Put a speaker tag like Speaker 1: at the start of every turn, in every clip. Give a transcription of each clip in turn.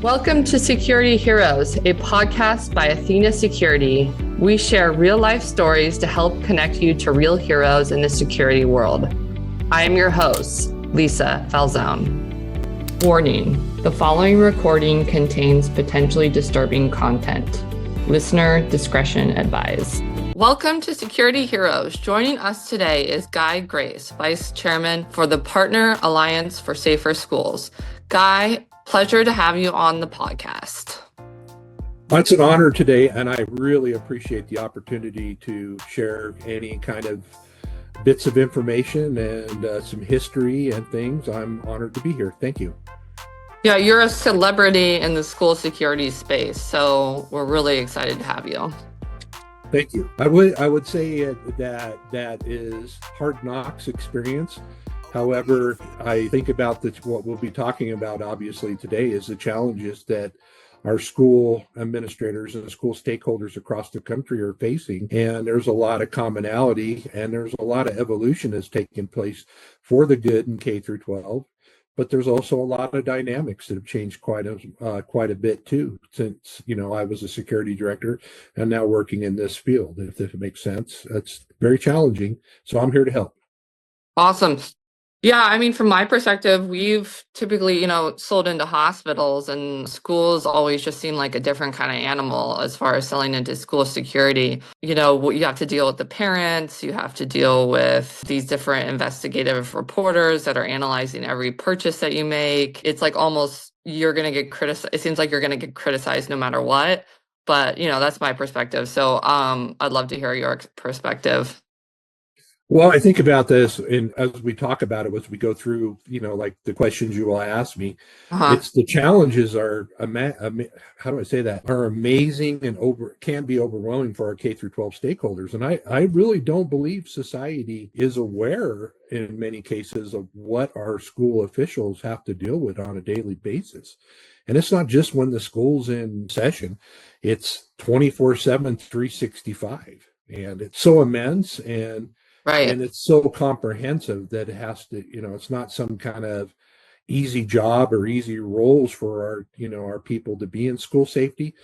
Speaker 1: Welcome to Security Heroes, a podcast by Athena Security. We share real-life stories to help connect you to real heroes in the security world. I am your host, Lisa Falzone. Warning, the following recording contains potentially disturbing content. Listener discretion advised. Welcome to Security Heroes. Joining us today is Guy Grace, Vice Chairman for the Partner Alliance for Safer Schools. Guy, pleasure to have you on the podcast.
Speaker 2: It's an honor today, and I really appreciate the opportunity to share any kind of bits of information and some history and things. I'm honored to be here. Thank you.
Speaker 1: Yeah, you're a celebrity in the school security space, so we're really excited to have you.
Speaker 2: Thank you. I would say that is hard knocks experience. However, I think about what we'll be talking about obviously today is the challenges that our school administrators and school stakeholders across the country are facing. And there's a lot of commonality and there's a lot of evolution that's taken place for the good in K through 12. But there's also a lot of dynamics that have changed quite a bit too, since, I was a security director and now working in this field. If it makes sense, it's very challenging. So I'm here to help.
Speaker 1: Awesome. Yeah, I mean, from my perspective, we've typically, sold into hospitals, and schools always just seem like a different kind of animal as far as selling into school security. You have to deal with the parents, you have to deal with these different investigative reporters that are analyzing every purchase that you make. It's like almost you're going to get criticized. It seems like you're going to get criticized no matter what. But, that's my perspective. So I'd love to hear your perspective.
Speaker 2: Well, I think about this, and as we talk about it, as we go through, like the questions you will ask me, it's the challenges are, how do I say that, are amazing and can be overwhelming for our K through 12 stakeholders. And I really don't believe society is aware in many cases of what our school officials have to deal with on a daily basis. And it's not just when the school's in session, it's 24/7, 365. And it's so immense and it's so comprehensive that it has to, it's not some kind of easy job or easy roles for our people to be in school safety,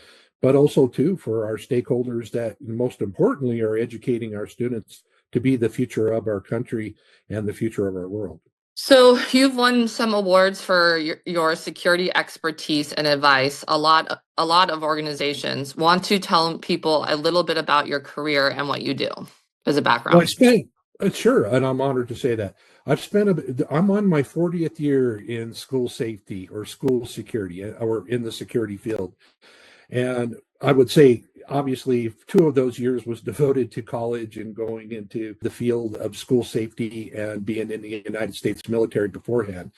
Speaker 2: but also too for our stakeholders that most importantly are educating our students to be the future of our country and the future of our world.
Speaker 1: So you've won some awards for your security expertise and advice. A lot of organizations want to tell people a little bit about your career and what you do as a background.
Speaker 2: Well, sure, and I'm honored to say that. I'm on my 40th year in school safety or school security or in the security field. And I would say, obviously, 2 of those years was devoted to college and going into the field of school safety and being in the United States military beforehand.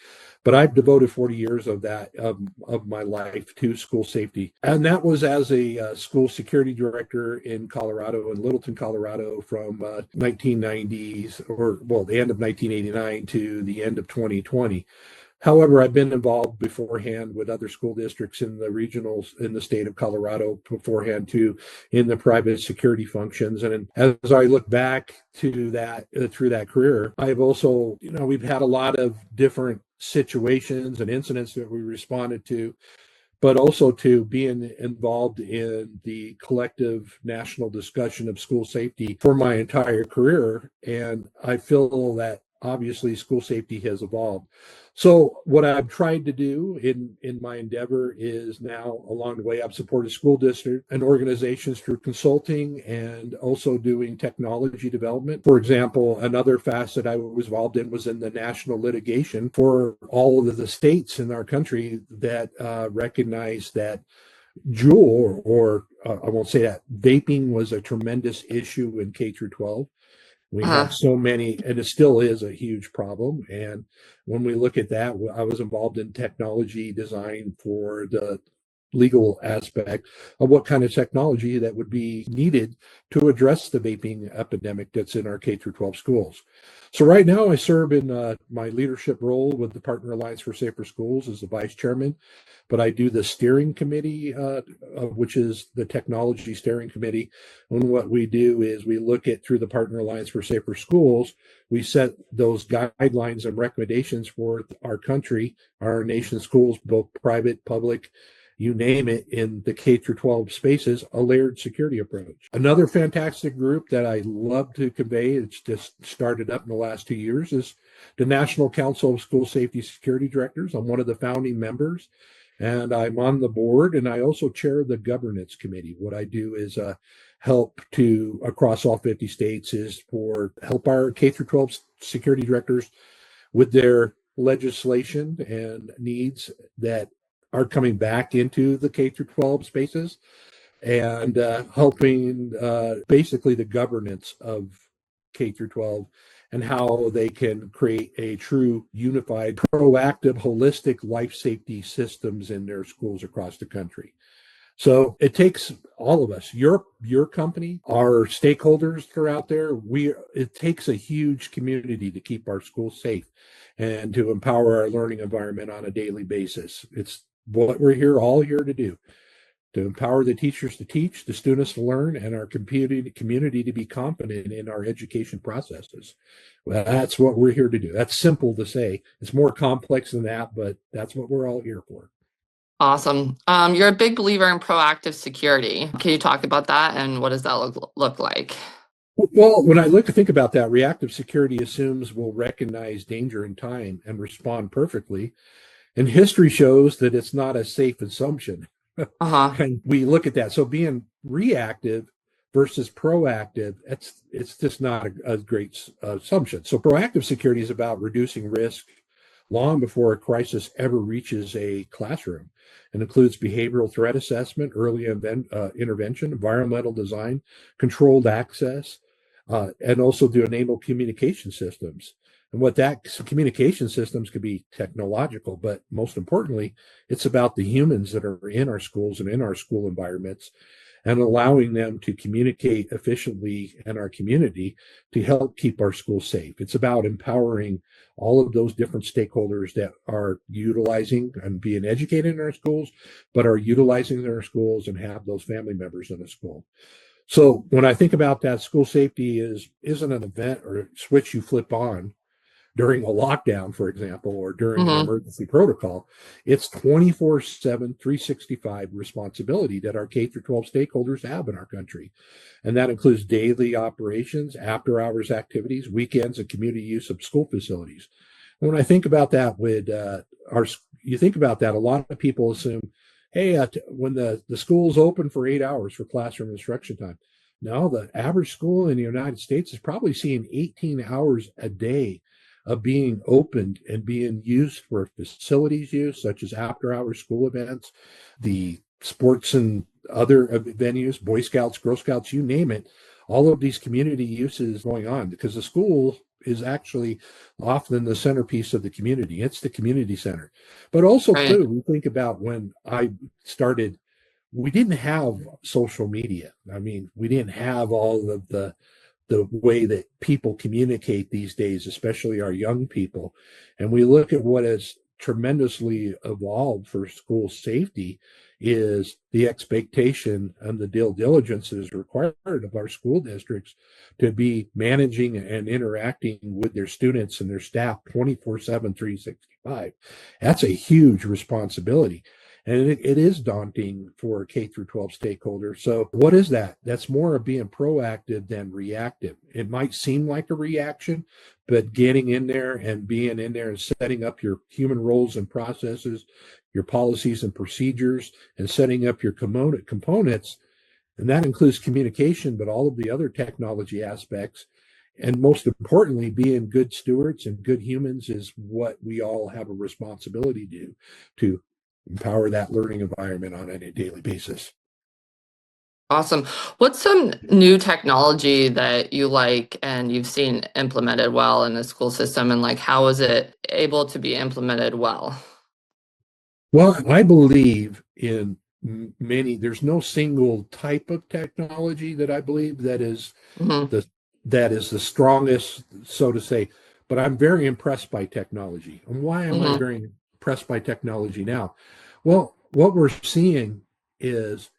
Speaker 2: But I've devoted 40 years of that, of my life to school safety. And that was as a school security director in Colorado, in Littleton, Colorado, from 1990s, the end of 1989 to the end of 2020. However, I've been involved beforehand with other school districts in the regionals in the state of Colorado beforehand too, in the private security functions. And as I look back to that through that career, I've also, we've had a lot of different situations and incidents that we responded to, but also to being involved in the collective national discussion of school safety for my entire career. And I feel that obviously school safety has evolved. So what I've tried to do in my endeavor is now along the way, I've supported school districts and organizations through consulting and also doing technology development. For example, another facet I was involved in was in the national litigation for all of the states in our country that recognize that Juul, or I won't say that, vaping was a tremendous issue in K through 12. We have so many, and it still is a huge problem. And when we look at that, I was involved in technology design for the legal aspect of what kind of technology that would be needed to address the vaping epidemic that's in our K through 12 schools. So right now I serve in my leadership role with the Partner Alliance for Safer Schools as the vice chairman, but I do the steering committee, which is the technology steering committee. And what we do is we look at, through the Partner Alliance for Safer Schools, we set those guidelines and recommendations for our country, our nation's schools, both private, public, you name it, in the K through 12 spaces, a layered security approach. Another fantastic group that I love to convey, it's just started up in the last 2 years, is the National Council of School Safety Security Directors. I'm one of the founding members, and I'm on the board, and I also chair the governance committee. What I do is help to, across all 50 states, is for help our K through 12 security directors with their legislation and needs that are coming back into the K through 12 spaces, and helping basically the governance of K through 12 and how they can create a true unified, proactive, holistic life safety systems in their schools across the country. So it takes all of us, your company, our stakeholders that are out there. It takes a huge community to keep our schools safe and to empower our learning environment on a daily basis. It's what we're all here to do, to empower the teachers to teach, the students to learn, and our community to be confident in our education processes. Well, that's what we're here to do. That's simple to say. It's more complex than that, but that's what we're all here for.
Speaker 1: Awesome. You're a big believer in proactive security. Can you talk about that, and what does that look like?
Speaker 2: Well, when I think about that, reactive security assumes we'll recognize danger in time and respond perfectly. And history shows that it's not a safe assumption. And we look at that. So being reactive versus proactive, it's just not a great assumption. So proactive security is about reducing risk long before a crisis ever reaches a classroom, and includes behavioral threat assessment, early intervention, environmental design, controlled access, and also to enable communication systems. And what that communication systems could be technological, but most importantly, it's about the humans that are in our schools and in our school environments, and allowing them to communicate efficiently in our community to help keep our schools safe. It's about empowering all of those different stakeholders that are utilizing and being educated in our schools, but are utilizing their schools and have those family members in a school. So when I think about that, school safety isn't an event or a switch you flip on during a lockdown, for example, or during an emergency protocol. It's 24/7, 365 responsibility that our K through 12 stakeholders have in our country. And that includes daily operations, after hours activities, weekends, and community use of school facilities. And when I think about that you think about that, a lot of people assume, hey, when the school's open for 8 hours for classroom instruction time. No, the average school in the United States is probably seeing 18 hours a day of being opened and being used for facilities use, such as after hours school events, the sports and other venues, Boy Scouts, Girl Scouts, you name it. All of these community uses going on, because the school is actually often the centerpiece of the community. It's the community center. But also, too, we think about when I started, we didn't have social media. I mean, we didn't have all of the way that people communicate these days, especially our young people. And we look at what has tremendously evolved for school safety is the expectation and the due diligence that is required of our school districts to be managing and interacting with their students and their staff 24/7, 365. That's a huge responsibility. And it is daunting for K through 12 stakeholders. So what is that? That's more of being proactive than reactive. It might seem like a reaction, but getting in there and being in there and setting up your human roles and processes, your policies and procedures, and setting up your components. And that includes communication, but all of the other technology aspects. And most importantly, being good stewards and good humans is what we all have a responsibility to empower that learning environment on a daily basis.
Speaker 1: Awesome. What's some new technology that you like and you've seen implemented well in the school system, and like how is it able to be implemented well?
Speaker 2: Well, I believe in there's no single type of technology that I believe that is the strongest, so to say, but I'm very impressed by technology. And why am I very impressed by technology now? Well, what we're seeing is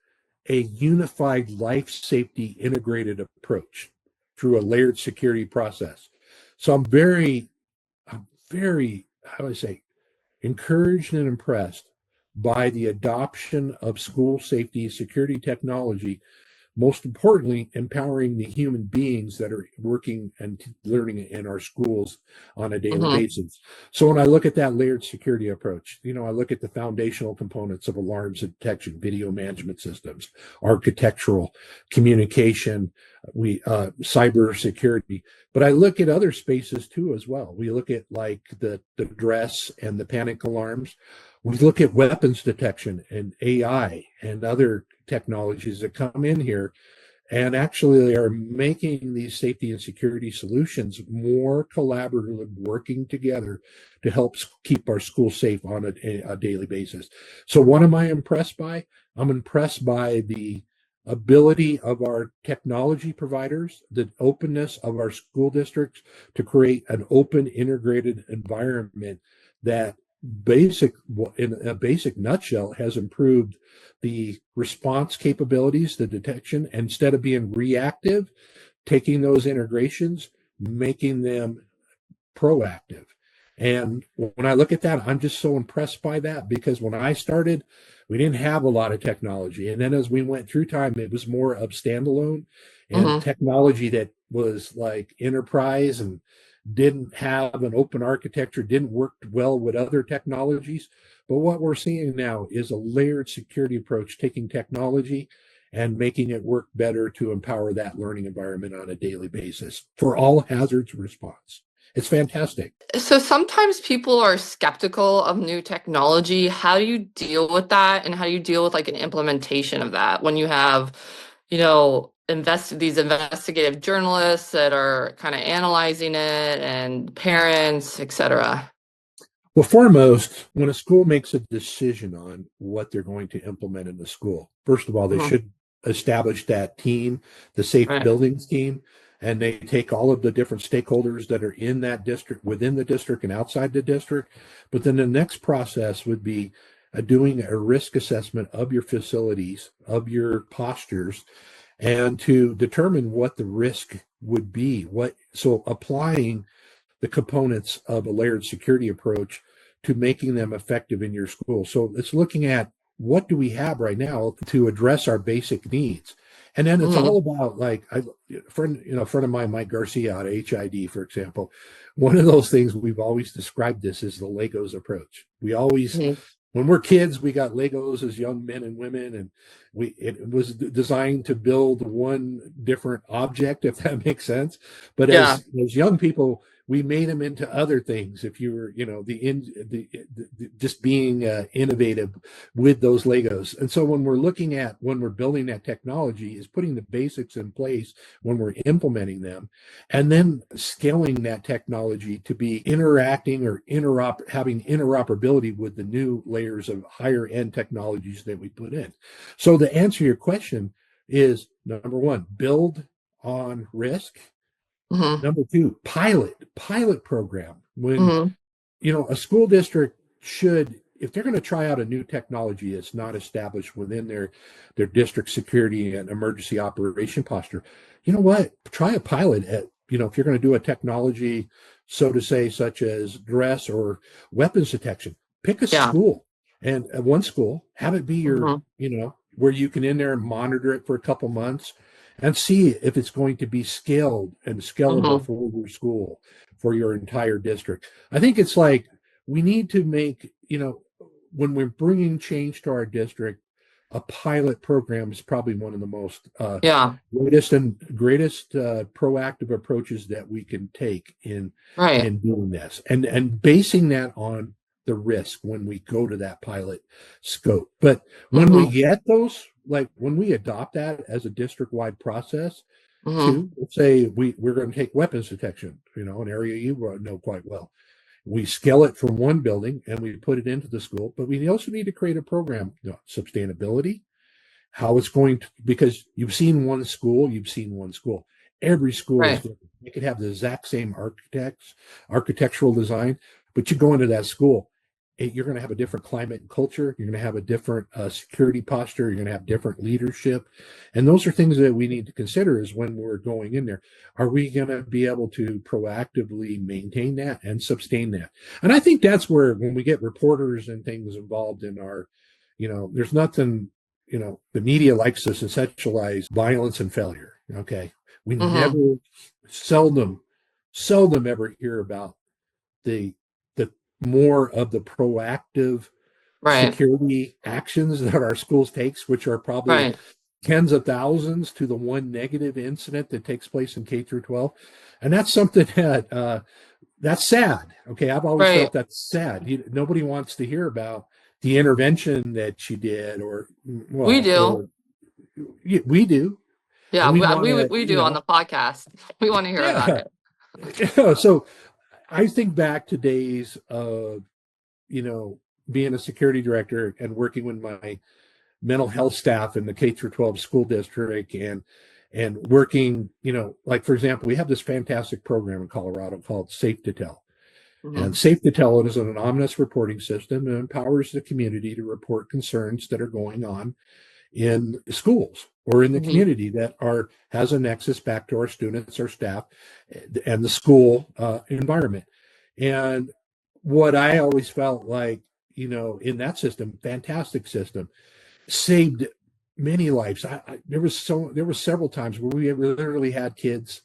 Speaker 2: a unified life safety integrated approach through a layered security process. So I'm very, how do I say, encouraged and impressed by the adoption of school safety security technology, most importantly, empowering the human beings that are working and learning in our schools on a daily
Speaker 1: Mm-hmm.
Speaker 2: basis. So when I look at that layered security approach, I look at the foundational components of alarms and detection, video management systems, architectural, communication, cyber security. But I look at other spaces too as well. We look at like the dress and the panic alarms. We look at weapons detection and AI and other technologies that come in here and actually are making these safety and security solutions more collaborative, working together to help keep our schools safe on a daily basis. So what am I impressed by? I'm impressed by the ability of our technology providers, the openness of our school districts to create an open, integrated environment that in a basic nutshell has improved the response capabilities, the detection, instead of being reactive, taking those integrations, making them proactive. And when I look at that, I'm just so impressed by that, because when I started, we didn't have a lot of technology. And then as we went through time, it was more of standalone and
Speaker 1: Mm-hmm.
Speaker 2: technology that was like enterprise and didn't have an open architecture, didn't work well with other technologies. But what we're seeing now is a layered security approach, taking technology and making it work better to empower that learning environment on a daily basis for all hazards response. It's fantastic.
Speaker 1: So sometimes people are skeptical of new technology. How do you deal with that? And how do you deal with like an implementation of that when you have, these investigative journalists that are kind of analyzing it and parents, etc.
Speaker 2: Well, foremost, when a school makes a decision on what they're going to implement in the school, first of all, they
Speaker 1: Mm-hmm.
Speaker 2: should establish that team, the safe
Speaker 1: Right.
Speaker 2: buildings team, and they take all of the different stakeholders that are in that district, within the district and outside the district. But then the next process would be doing a risk assessment of your facilities, of your postures, and to determine what the risk would be. So applying the components of a layered security approach to making them effective in your school. So it's looking at what do we have right now to address our basic needs. And then it's
Speaker 1: Mm-hmm.
Speaker 2: all about like friend of mine, Mike Garcia out of HID, for example. One of those things we've always described this as the Legos approach. We always,
Speaker 1: Mm-hmm.
Speaker 2: when we're kids, we got Legos as young men and women, and it was designed to build one different object, if that makes sense. But
Speaker 1: Yeah.
Speaker 2: as young people, we made them into other things. If you were, just being innovative with those Legos. And so when we're building that technology, is putting the basics in place when we're implementing them, and then scaling that technology to be interacting or having interoperability with the new layers of higher end technologies that we put in. So to answer your question is, number one, build on risk.
Speaker 1: Mm-hmm.
Speaker 2: Number two, pilot program. When,
Speaker 1: Mm-hmm.
Speaker 2: a school district should, if they're going to try out a new technology that's not established within their district security and emergency operation posture, you know what? Try a pilot at, if you're going to do a technology, so to say, such as dress or weapons detection, pick a
Speaker 1: Yeah.
Speaker 2: school, and one school, have it be your,
Speaker 1: Mm-hmm.
Speaker 2: where you can in there and monitor it for a couple months and see if it's going to be scaled and scalable
Speaker 1: Mm-hmm.
Speaker 2: for your school, for your entire district. I think it's like we need to make, when we're bringing change to our district, a pilot program is probably one of the most
Speaker 1: Yeah.
Speaker 2: greatest proactive approaches that we can take
Speaker 1: Right.
Speaker 2: in doing this, and basing that on the risk when we go to that pilot scope. But when we
Speaker 1: Mm-hmm.
Speaker 2: get those, like when we adopt that as a district-wide process,
Speaker 1: Mm-hmm.
Speaker 2: to let's say we're going to take weapons detection, an area you know quite well. We scale it from one building and we put it into the school, but we also need to create a program, sustainability, how it's going to, because you've seen one school. Every school is
Speaker 1: Right.
Speaker 2: different. They could have the exact same architectural design, but you go into that school you're going to have a different climate and culture. You're going to have a different security posture. You're going to have different leadership. And those are things that we need to consider is when we're going in there. Are we going to be able to proactively maintain that and sustain that? And I think that's where, when we get reporters and things involved in our, there's nothing, the media likes to essentialize violence and failure. Okay. We never, seldom ever hear about the more of the proactive security actions that our schools takes, which are probably tens of thousands to the one negative incident that takes place in K through 12. And that's something that that's sad. Okay. I've always felt that's sad. Nobody wants to hear about the intervention that she did, or
Speaker 1: we do.
Speaker 2: We do.
Speaker 1: Yeah, we do on the podcast. We want to hear about
Speaker 2: it. So I think back to days of, being a security director and working with my mental health staff in the K through 12 school district, and working, like, for example, we have this fantastic program in Colorado called Safe to Tell. And Safe to Tell is an anonymous reporting system and empowers the community to report concerns that are going on in schools or in the community that has a nexus back to our students, our staff, and the school environment. And what I always felt like, in that system, fantastic system, saved many lives. There were several times where we literally had kids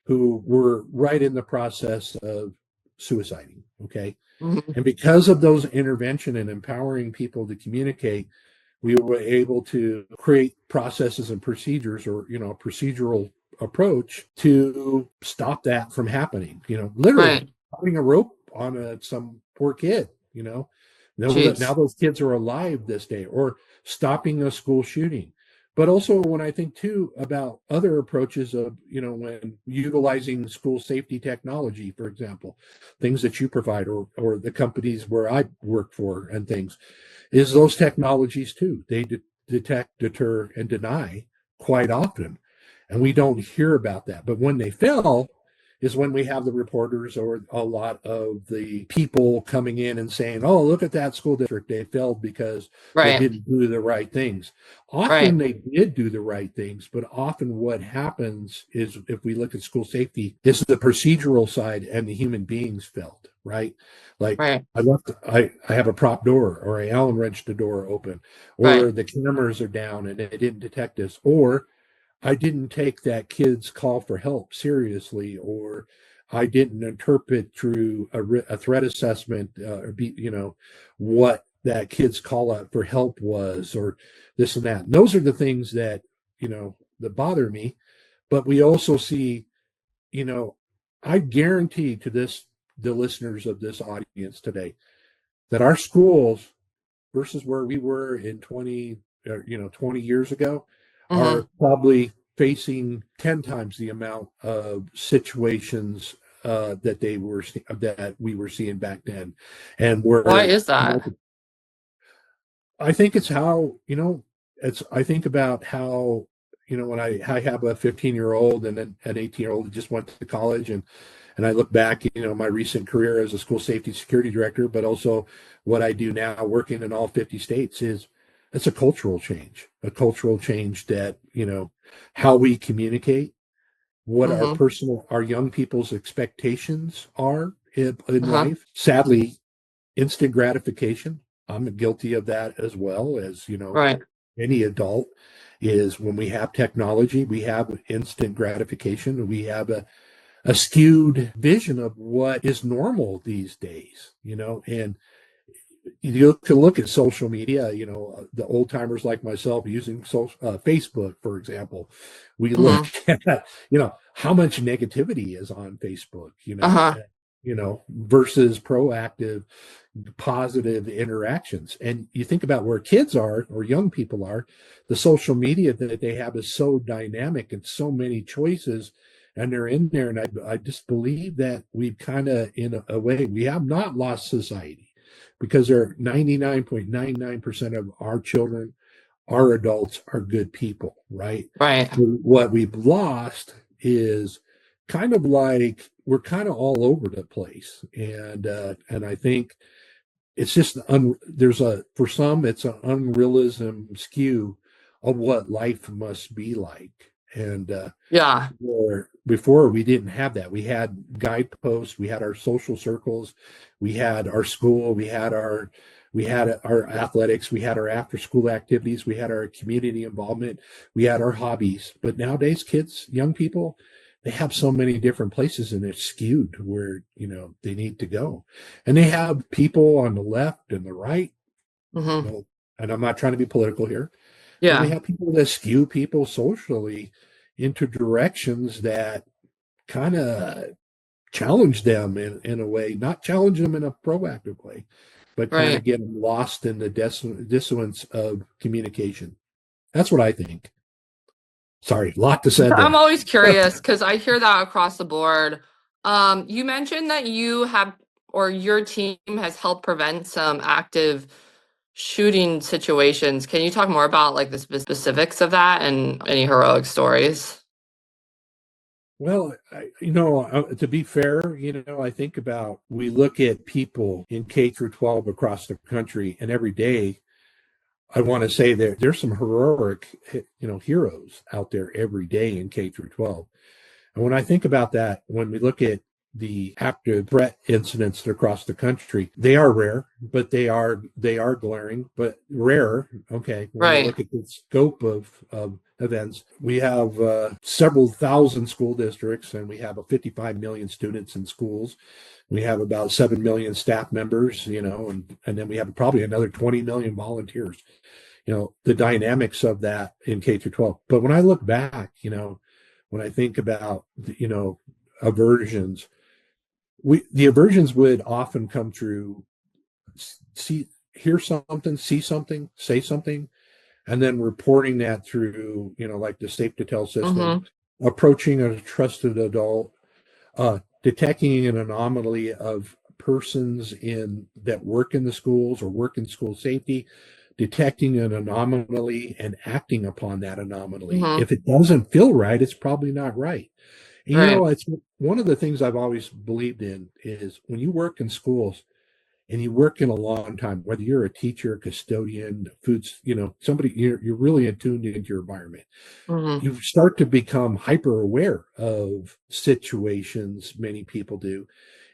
Speaker 2: who were right in the process of suiciding. Okay. And because of those intervention and empowering people to communicate, we were able to create processes and procedures, or, procedural approach to stop that from happening. Literally putting a rope on some poor kid, now those kids are alive this day, or stopping a school shooting. But also, when I think too about other approaches of, when utilizing school safety technology, for example, things that you provide, or the companies where I work for and things, is those technologies too. They detect, deter, and deny quite often. And we don't hear about that. But when they fail is when we have the reporters or a lot of the people coming in and saying, oh, look at that school district. They failed because they didn't do the right things. Often they did do the right things, but often what happens is, if we look at school safety, is the procedural side and the human beings failed, right? Like I have a prop door, or I Allen wrenched the door open, or the cameras are down and they didn't detect this, or I didn't take that kid's call for help seriously, or I didn't interpret through a threat assessment, what that kid's call out for help was, or this and that. And those are the things that, that bother me. But we also see, I guarantee to the listeners of this audience today, that our schools versus where we were in 20 years ago, are probably facing 10 times the amount of situations that we were seeing back then. And
Speaker 1: why is that?
Speaker 2: I think it's how, I think about how, when I have a 15-year-old and an 18-year-old who just went to college, and I look back, my recent career as a school safety security director, but also what I do now working in all 50 states, is it's a cultural change that, how we communicate, what our young people's expectations are in life. Sadly, instant gratification. I'm guilty of that as well, as, any adult, is when we have technology, we have instant gratification. We have a skewed vision of what is normal these days, and you can look at social media, the old timers like myself using Facebook, for example. We look at, how much negativity is on Facebook, versus proactive, positive interactions. And you think about where kids are, or young people are, the social media that they have is so dynamic and so many choices, and they're in there. And I just believe that we've kind of, in a way, we have not lost society, because they're 99.99% of our children, our adults, are good people, right? What we've lost is kind of like, we're kind of all over the place. And I think it's just for some it's an unrealism skew of what life must be like. And
Speaker 1: Yeah.
Speaker 2: where before we didn't have that. We had guideposts, we had our social circles, we had our school, we had our athletics, we had our after school activities, we had our community involvement, we had our hobbies. But nowadays kids, young people, they have so many different places and it's skewed to where, they need to go. And they have people on the left and the right,
Speaker 1: Hmm.
Speaker 2: and I'm not trying to be political here, but they
Speaker 1: Yeah.
Speaker 2: have people that skew people socially into directions that kind of challenge them in a way, not challenge them in a proactive way, but kind
Speaker 1: Right.
Speaker 2: of get them lost in the dissonance of communication. That's what I think. Sorry, a lot to say
Speaker 1: I'm
Speaker 2: there.
Speaker 1: always curious because I hear that across the board. You mentioned that you have, or your team has helped prevent some active shooting situations. Can you talk more about like the specifics of that and any heroic stories?
Speaker 2: Well, to be fair, I think about we look at people in K through 12 across the country, and every day I want to say that there's some heroic, heroes out there every day in K through 12. And when I think about that, when we look at the active threat incidents across the country, they are rare, but they are glaring, but rare. Okay, when we
Speaker 1: Right.
Speaker 2: look at the scope of events, we have several thousand school districts, and we have 55 million students in schools. We have about 7 million staff members, and then we have probably another 20 million volunteers. The dynamics of that in K through 12. But when I look back, when I think about, aversions, the aversions would often come through hear something, see something, say something, and then reporting that through, like the safe to tell system,
Speaker 1: Mm-hmm.
Speaker 2: approaching a trusted adult, detecting an anomaly of persons that work in the schools or work in school safety, detecting an anomaly and acting upon that anomaly.
Speaker 1: Mm-hmm.
Speaker 2: If it doesn't feel right, it's probably not right. And
Speaker 1: Right.
Speaker 2: it's one of the things I've always believed in is when you work in schools and you work in a long time, whether you're a teacher, custodian, foods, somebody, you're really attuned into your environment.
Speaker 1: Mm-hmm.
Speaker 2: You start to become hyper aware of situations, many people do,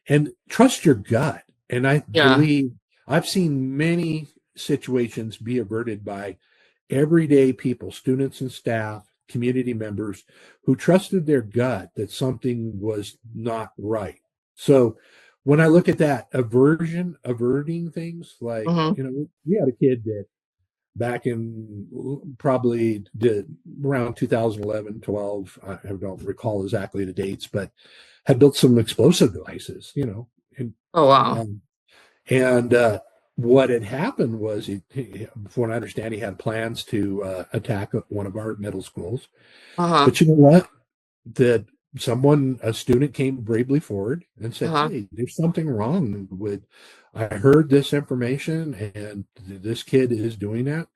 Speaker 2: and trust your gut. And I
Speaker 1: Yeah.
Speaker 2: believe I've seen many situations be averted by everyday people, students and staff, community members who trusted their gut that something was not right. So when I look at that averting things, like,
Speaker 1: Mm-hmm.
Speaker 2: we had a kid that back in probably did around 2011, 12, I don't recall exactly the dates, but had built some explosive devices, and
Speaker 1: Oh, wow.
Speaker 2: um, and what had happened was, from what I understand, he had plans to attack one of our middle schools.
Speaker 1: Uh-huh.
Speaker 2: But you know what? That a student came bravely forward and said,
Speaker 1: Uh-huh.
Speaker 2: "Hey, there's something wrong with. I heard this information, and this kid is doing that."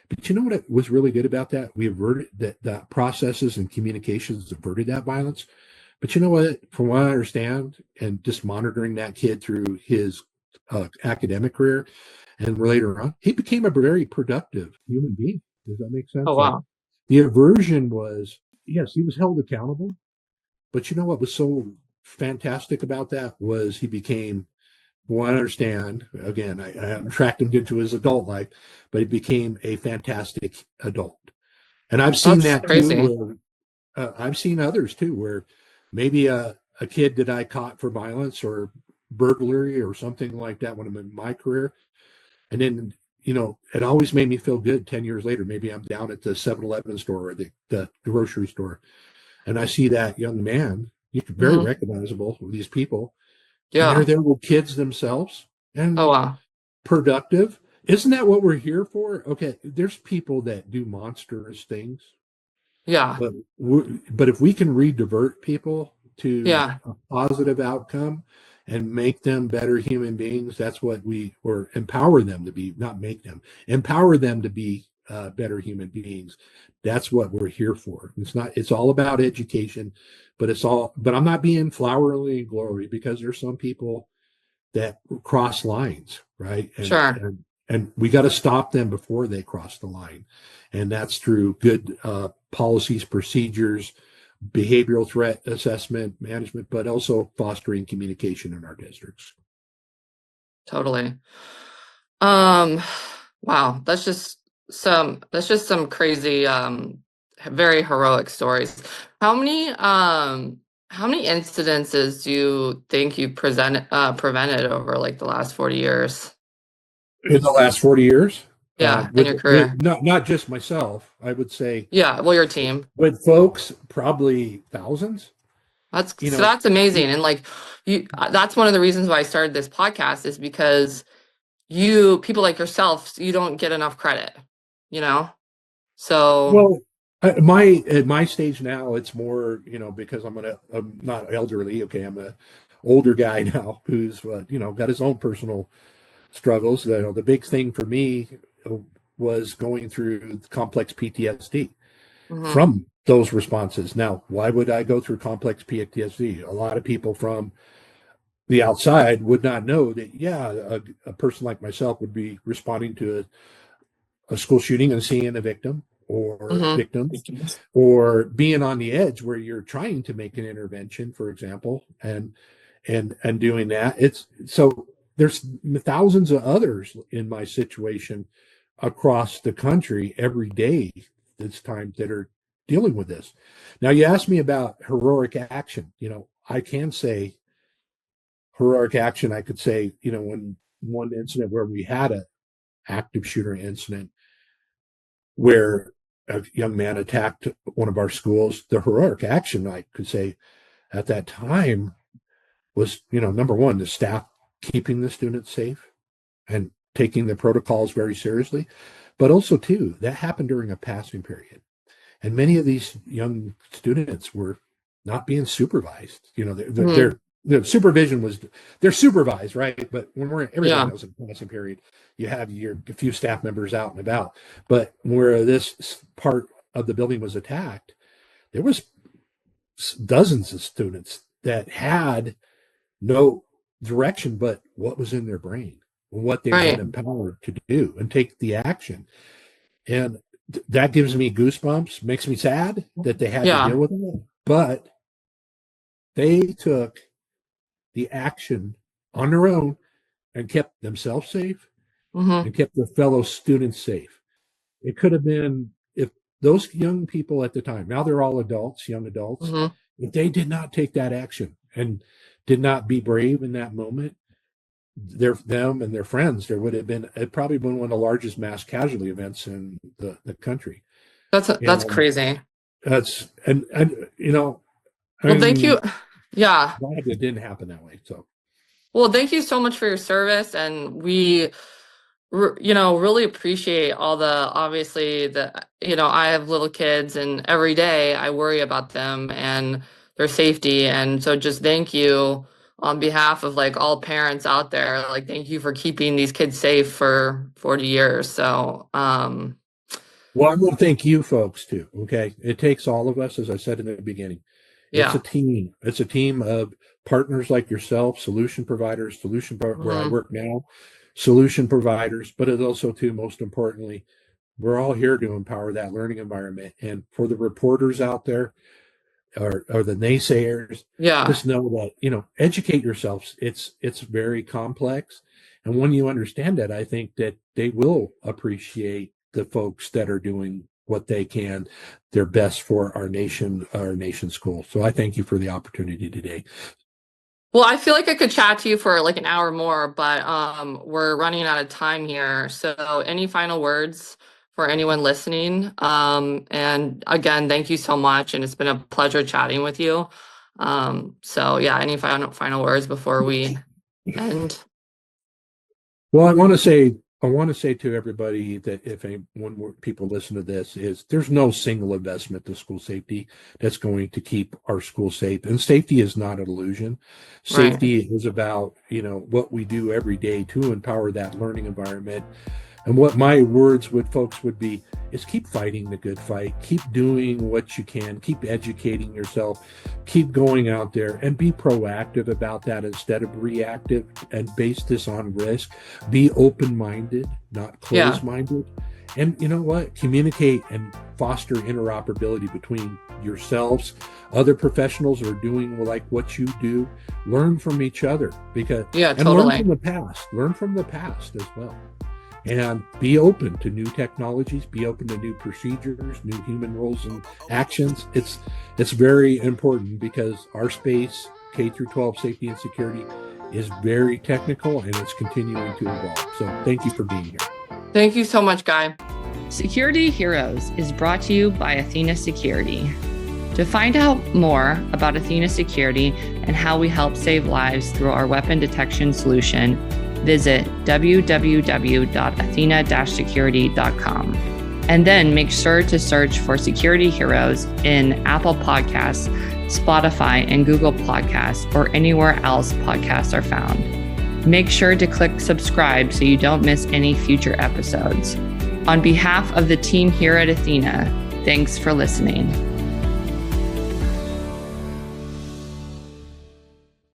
Speaker 2: But you know what was really good about that? We averted that processes and communications averted that violence. But you know what? From what I understand, and just monitoring that kid through his academic career and later on, he became a very productive human being. Does that make
Speaker 1: Oh,
Speaker 2: sense? Like
Speaker 1: wow.
Speaker 2: the aversion was, yes, he was held accountable. But you know what was so fantastic about that was he became, from what I understand, again, I haven't tracked him into his adult life, but he became a fantastic adult. And I've seen
Speaker 1: That's
Speaker 2: that too,
Speaker 1: crazy.
Speaker 2: where I've seen others too, where maybe a kid that I caught for violence or burglary or something like that when I'm in my career. And then, it always made me feel good 10 years later. Maybe I'm down at the 7-Eleven store or the grocery store, and I see that young man, very
Speaker 1: Mm-hmm.
Speaker 2: recognizable with these people, and they're
Speaker 1: Yeah.
Speaker 2: there with kids themselves
Speaker 1: Oh,
Speaker 2: and
Speaker 1: wow.
Speaker 2: productive. Isn't that what we're here for? Okay, there's people that do monstrous things,
Speaker 1: Yeah.
Speaker 2: but if we can redivert people to
Speaker 1: Yeah.
Speaker 2: a positive outcome and make them better human beings, that's what or empower them to be, not make them, empower them to be better human beings. That's what we're here for. It's all about education, but I'm not being flowery and glory, because there's some people that cross lines, right?
Speaker 1: Sure.
Speaker 2: And we got to stop them before they cross the line. And that's through good policies, procedures, behavioral threat assessment, management, but also fostering communication in our districts.
Speaker 1: Totally. Wow, that's just some crazy, very heroic stories. How many incidences do you think you prevented over like the last 40 years?
Speaker 2: In the last 40 years,
Speaker 1: Yeah, in your career.
Speaker 2: not just myself, I would say
Speaker 1: Yeah, well, your team.
Speaker 2: with folks, probably thousands. You know,
Speaker 1: That's amazing. And like that's one of the reasons why I started this podcast is because people like yourself, you don't get enough credit, you know? So
Speaker 2: well, at my stage now, it's more, because I'm not elderly. Okay, I'm a older guy now who's got his own personal struggles. The big thing for me was going through complex PTSD from those responses. Now, why would I go through complex PTSD? A lot of people from the outside would not know that, a person like myself would be responding to a school shooting and seeing a victim or victims, or being on the edge where you're trying to make an intervention, for example, and doing that. It's so there's thousands of others in my situation across the country every day this time that are dealing with this. Now, you asked me about heroic action. I can say heroic action. I could say, when one incident where we had an active shooter incident where a young man attacked one of our schools, the heroic action, I could say, at that time was, number one, the staff keeping the students safe and taking the protocols very seriously. But also, too, that happened during a passing period. And many of these young students were not being supervised. Their supervision was, they're supervised, right? But when everybody knows in passing period, you have a few staff members out and about. But where this part of the building was attacked, there was dozens of students that had no direction but what was in their brain, what they've been empowered to do and take the action. And that gives me goosebumps, makes me sad that they had to deal with it. But they took the action on their own and kept themselves safe and kept their fellow students safe. It could have been, if those young people at the time, now they're all adults, young adults, if they did not take that action and did not be brave in that moment, them and their friends, it probably been one of the largest mass casualty events in the country.
Speaker 1: That's crazy.
Speaker 2: Well,
Speaker 1: thank you. Yeah.
Speaker 2: Glad it didn't happen that way. So,
Speaker 1: well, thank you so much for your service. And we, really appreciate obviously I have little kids and every day I worry about them and their safety. And so just thank you on behalf of like all parents out there. Like, thank you for keeping these kids safe for 40 years. So,
Speaker 2: well, I want to thank you folks too. Okay. It takes all of us, as I said in the beginning. It's a team. It's a team of partners like yourself, solution providers, where I work now, solution providers, but it also too, most importantly, we're all here to empower that learning environment. And for the reporters out there or the naysayers, just know that, educate yourselves. It's very complex. And when you understand that, I think that they will appreciate the folks that are doing what they can, their best for our nation school. So I thank you for the opportunity today.
Speaker 1: Well, I feel like I could chat to you for like an hour more, but we're running out of time here. So any final words for anyone listening? And again, thank you so much. And it's been a pleasure chatting with you. Any final words before we end?
Speaker 2: Well, I want to say to everybody that when people listen to this, is there's no single investment to school safety that's going to keep our school safe. And safety is not an illusion. Safety is about, what we do every day to empower that learning environment. And what my words would be, is keep fighting the good fight, keep doing what you can, keep educating yourself, keep going out there and be proactive about that instead of reactive, and base this on risk. Be open-minded, not closed-minded. And you know what? Communicate and foster interoperability between yourselves, other professionals who are doing like what you do. Learn from each other, because and learn from the past as well. And be open to new technologies, be open to new procedures, new human roles and actions. It's very important, because our space, K through 12 safety and security, is very technical and it's continuing to evolve. So thank you for being here.
Speaker 1: Thank you so much, Guy. Security Heroes is brought to you by Athena Security. To find out more about Athena Security and how we help save lives through our weapon detection solution, visit www.athena-security.com. And then make sure to search for Security Heroes in Apple Podcasts, Spotify, and Google Podcasts, or anywhere else podcasts are found. Make sure to click subscribe so you don't miss any future episodes. On behalf of the team here at Athena, thanks for listening.